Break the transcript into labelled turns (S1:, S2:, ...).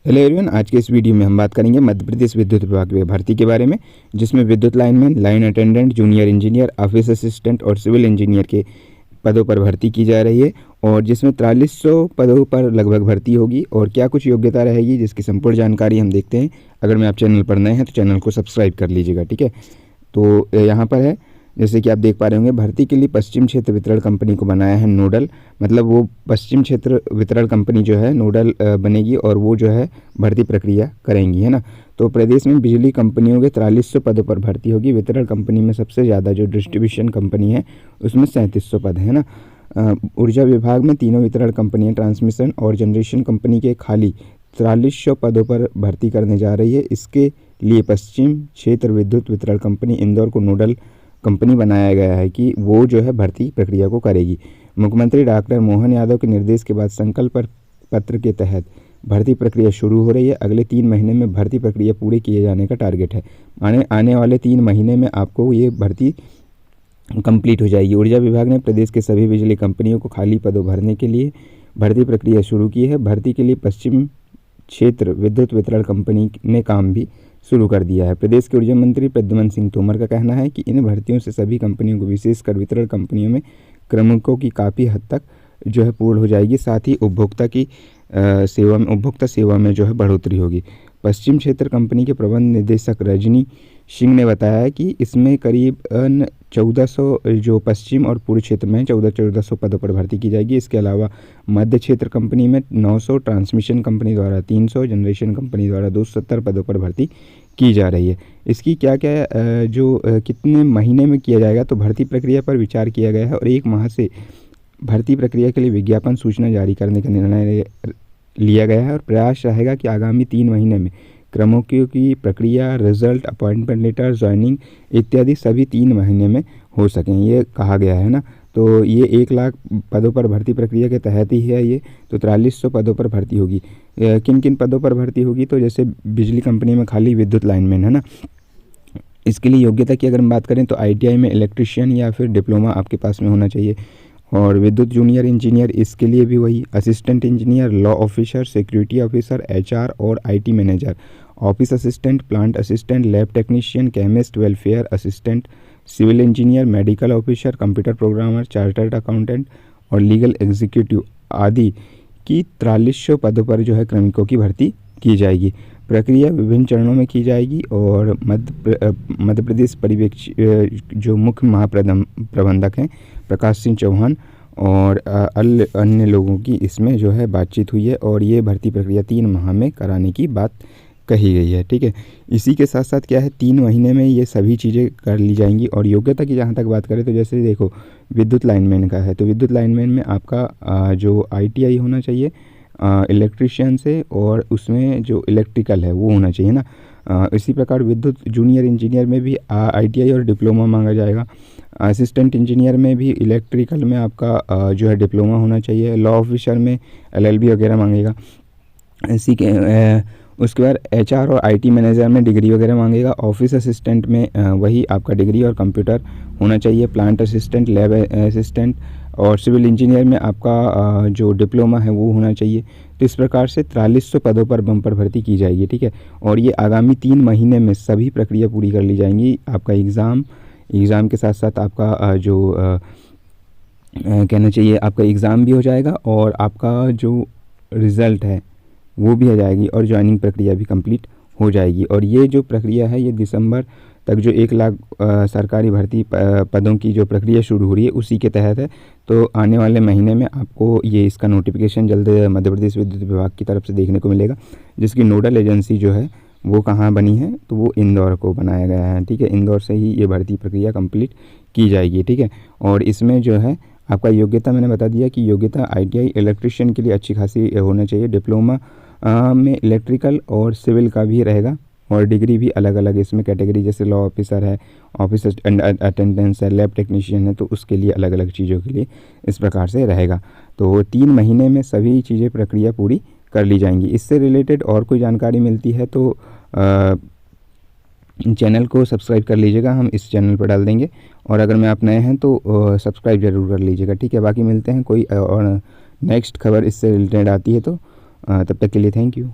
S1: Hello everyone, आज के इस वीडियो में हम बात करेंगे मध्य प्रदेश विद्युत विभाग में भर्ती के बारे में, जिसमें विद्युत lineman, line attendant, junior engineer, office assistant और सिविल इंजीनियर के पदों पर भर्ती की जा रही है और जिसमें 4300 पदों पर लगभग भर्ती होगी। और क्या कुछ योग्यता रहेगी, जिसकी संपूर्ण जानकारी हम देखते हैं। अगर मैं आप चैनल पर नए हैं तो चैनल को सब्सक्राइब कर लीजिएगा, ठीक है। तो यहाँ पर है, जैसे कि आप देख पा रहे होंगे, भर्ती के लिए पश्चिम क्षेत्र वितरण कंपनी को बनाया है नोडल, मतलब वो पश्चिम क्षेत्र वितरण कंपनी जो है नोडल बनेगी और वो जो है भर्ती प्रक्रिया करेंगी, है ना। तो प्रदेश में बिजली कंपनियों के 4300 पदों पर भर्ती होगी। वितरण कंपनी में सबसे ज़्यादा जो डिस्ट्रीब्यूशन कंपनी है उसमें 3700 पद है ना। ऊर्जा विभाग में तीनों वितरण कंपनियाँ ट्रांसमिशन और जनरेशन कंपनी के खाली 4300 पदों पर भर्ती करने जा रही है। इसके लिए पश्चिम क्षेत्र विद्युत वितरण कंपनी इंदौर को नोडल कंपनी बनाया गया है कि वो जो है भर्ती प्रक्रिया को करेगी। मुख्यमंत्री डॉक्टर मोहन यादव के निर्देश के बाद संकल्प पत्र के तहत भर्ती प्रक्रिया शुरू हो रही है। अगले 3 महीने में भर्ती प्रक्रिया पूरी किए जाने का टारगेट है। आने वाले 3 महीने में आपको ये भर्ती कंप्लीट हो जाएगी। ऊर्जा विभाग ने प्रदेश के सभी बिजली कंपनियों को खाली पदों भरने के लिए भर्ती प्रक्रिया शुरू की है। भर्ती के लिए पश्चिम क्षेत्र विद्युत वितरण कंपनी ने काम भी शुरू कर दिया है। प्रदेश के ऊर्जा मंत्री प्रद्युमन सिंह तोमर का कहना है कि इन भर्तियों से सभी कंपनियों को, विशेषकर वितरण कंपनियों में क्रमिकों की काफ़ी हद तक जो है पूर्ण हो जाएगी। साथ ही उपभोक्ता सेवा में जो है बढ़ोतरी होगी। पश्चिम क्षेत्र कंपनी के प्रबंध निदेशक रजनी सिंह ने बताया है कि इसमें करीब 1400 जो पश्चिम और पूर्व क्षेत्र में 1400 पदों पर भर्ती की जाएगी। इसके अलावा मध्य क्षेत्र कंपनी में 900, ट्रांसमिशन कंपनी द्वारा 300, जनरेशन कंपनी द्वारा 270 पदों पर भर्ती की जा रही है। इसकी क्या क्या कितने महीने में किया जाएगा, तो भर्ती प्रक्रिया पर विचार किया गया है और 1 माह से भर्ती प्रक्रिया के लिए विज्ञापन सूचना जारी करने का निर्णय लिया गया है और प्रयास रहेगा कि आगामी 3 महीने में क्रमिकों की प्रक्रिया, रिजल्ट, अपॉइंटमेंट लेटर, ज्वाइनिंग इत्यादि सभी 3 महीने में हो सकें, ये कहा गया है ना। तो ये 1 लाख पदों पर भर्ती प्रक्रिया के तहत ही है ये। तो 4300 पदों पर भर्ती होगी। किन किन पदों पर भर्ती होगी, तो जैसे बिजली कंपनी में खाली विद्युत लाइनमैन, है ना। इसके लिए योग्यता की अगर हम बात करें तो ITI में इलेक्ट्रीशियन या फिर डिप्लोमा आपके पास में होना चाहिए। और विद्युत जूनियर इंजीनियर, इसके लिए भी वही assistant engineer, law officer, security officer, HR और IT manager, office assistant, plant assistant, lab technician, chemist, welfare assistant, civil engineer, medical officer, computer programmer, chartered accountant और लीगल एग्जीक्यूटिव आदि की 4300 पदों पर जो है क्रमिकों की भर्ती की जाएगी। प्रक्रिया विभिन्न चरणों में की जाएगी और मध्य प्रदेश पर्यवेक्षक जो मुख्य महाप्रबंधक हैं प्रकाश सिंह चौहान और अन्य लोगों की इसमें जो है बातचीत हुई है और ये भर्ती प्रक्रिया 3 माह में कराने की बात कही गई है, ठीक है। इसी के साथ साथ क्या है, 3 महीने में ये सभी चीज़ें कर ली जाएंगी। और योग्यता की जहाँ तक बात करें तो जैसे देखो विद्युत लाइनमैन का है, तो विद्युत लाइनमैन में आपका जो ITI होना चाहिए इलेक्ट्रीशियन से, और उसमें जो इलेक्ट्रिकल है वो होना चाहिए ना। इसी प्रकार विद्युत जूनियर इंजीनियर में भी ITI और डिप्लोमा मांगा जाएगा। असिस्टेंट इंजीनियर में भी इलेक्ट्रिकल में आपका जो है डिप्लोमा होना चाहिए। लॉ ऑफिसर में LLB वगैरह मांगेगा। इसी के उसके बाद HR और IT मैनेजर में डिग्री वगैरह मांगेगा। ऑफिस असिस्टेंट में वही आपका डिग्री और कंप्यूटर होना चाहिए। प्लांट असिस्टेंट, लैब असिस्टेंट और सिविल इंजीनियर में आपका जो डिप्लोमा है वो होना चाहिए। तो इस प्रकार से 4300 पदों पर बम्पर भर्ती की जाएगी, ठीक है। और ये आगामी 3 महीने में सभी प्रक्रिया पूरी कर ली जाएंगी। आपका एग्ज़ाम के साथ साथ आपका जो कहना चाहिए आपका एग्ज़ाम भी हो जाएगा और आपका जो रिज़ल्ट है वो भी आ जाएगी और ज्वाइनिंग प्रक्रिया भी कंप्लीट हो जाएगी। और ये जो प्रक्रिया है ये दिसंबर तक जो 1 लाख सरकारी भर्ती पदों की जो प्रक्रिया शुरू हो रही है उसी के तहत है। तो आने वाले महीने में आपको ये इसका नोटिफिकेशन जल्द मध्य प्रदेश विद्युत विभाग की तरफ से देखने को मिलेगा, जिसकी नोडल एजेंसी जो है वो कहाँ बनी है, तो वो इंदौर को बनाया गया है, ठीक है। इंदौर से ही ये भर्ती प्रक्रिया कंप्लीट की जाएगी, ठीक है। और इसमें जो है आपका योग्यता मैंने बता दिया कि योग्यता ITI इलेक्ट्रीशियन के लिए अच्छी खासी होना चाहिए। डिप्लोमा में इलेक्ट्रिकल और सिविल का भी रहेगा और डिग्री भी अलग अलग इसमें कैटेगरी, जैसे लॉ ऑफिसर है, ऑफिस अटेंडेंस है, लैब टेक्नीशियन है, तो उसके लिए अलग अलग चीज़ों के लिए इस प्रकार से रहेगा। तो 3 महीने में सभी चीज़ें प्रक्रिया पूरी कर ली जाएंगी। इससे रिलेटेड और कोई जानकारी मिलती है तो चैनल को सब्सक्राइब कर लीजिएगा, हम इस चैनल पर डाल देंगे। और अगर मैं आप नए हैं तो सब्सक्राइब ज़रूर कर लीजिएगा, ठीक है। बाकी मिलते हैं कोई और नेक्स्ट खबर इससे रिलेटेड आती है तो तब तक के लिए थैंक यू।